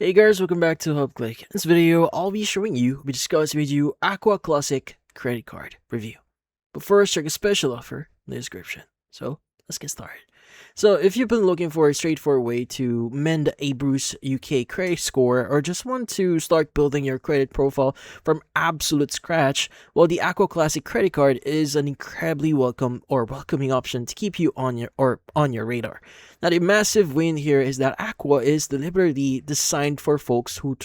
Hey guys, welcome back to HubClick. In this video, I'll be showing you, we discuss with you Aqua Classic Credit Card review. But first, check a special offer in the description. So, let's get started. So, if you've been looking for a straightforward way to mend a bruised UK credit score or just want to start building your credit profile from absolute scratch, well, the Aqua Classic Credit Card is an incredibly welcoming option to keep you on your radar. Now, the massive win here is that Aqua is deliberately designed for folks who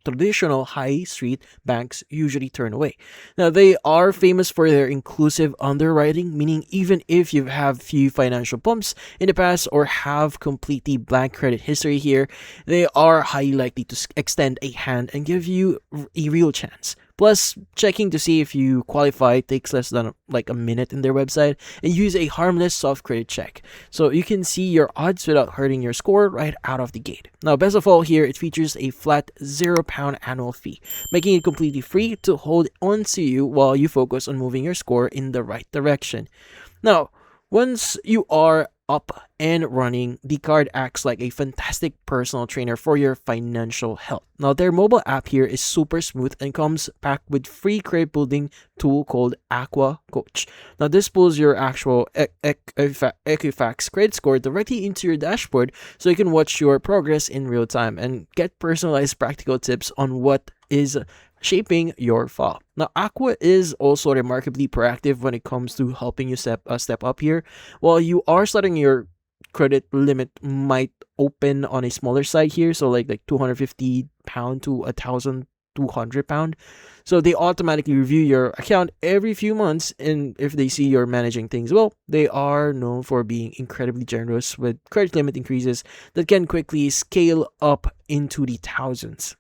traditional high street banks usually turn away. Now, they are famous for their inclusive underwriting, meaning even if you have few financial bumps in the past or have completely blank credit history here, they are highly likely to extend a hand and give you a real chance. Plus, checking to see if you qualify takes less than like a minute in their website and use a harmless soft credit check. So you can see your odds without hurting your score right out of the gate. Now, best of all here, it features a flat £0 annual fee, making it completely free to hold on to you while you focus on moving your score in the right direction. Now, once you are up and running, the card acts like a fantastic personal trainer for your financial health. Now, their mobile app here is super smooth and comes packed with free credit building tool called Aqua Coach. Now, this pulls your actual Equifax credit score directly into your dashboard so you can watch your progress in real time and get personalized practical tips on what is shaping your file. Now, Aqua is also remarkably proactive when it comes to helping you step up here. While you are starting, your credit limit might open on a smaller side here, so like £250 to £1,200. So they automatically review your account every few months, and if they see you're managing things well, they are known for being incredibly generous with credit limit increases that can quickly scale up into the thousands.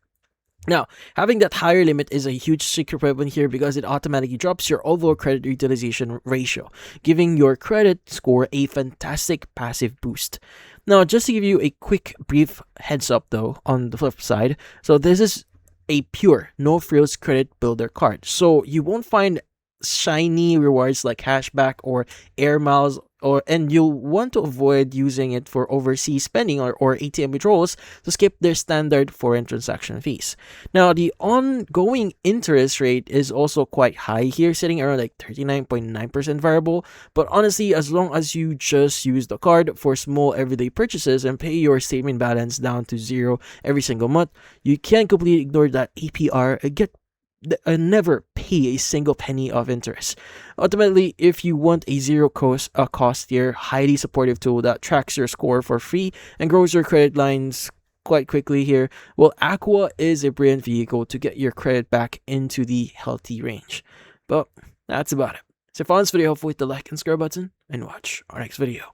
Now, having that higher limit is a huge secret weapon here because it automatically drops your overall credit utilization ratio, giving your credit score a fantastic passive boost. Now, just to give you a quick brief heads up though, on the flip side, so this is a pure, no frills credit builder card. So you won't find shiny rewards like cashback or air miles, and you'll want to avoid using it for overseas spending or ATM withdrawals to skip their standard foreign transaction fees. Now, the ongoing interest rate is also quite high here, sitting around like 39.9% variable. But honestly, as long as you just use the card for small everyday purchases and pay your statement balance down to zero every single month, you can completely ignore that APR and get never pay a single penny of interest. Ultimately, if you want a zero cost here, highly supportive tool that tracks your score for free and grows your credit lines quite quickly here, well, Aqua is a brilliant vehicle to get your credit back into the healthy range. But that's about it. So if you found this video helpful, hit the like and subscribe button and watch our next video.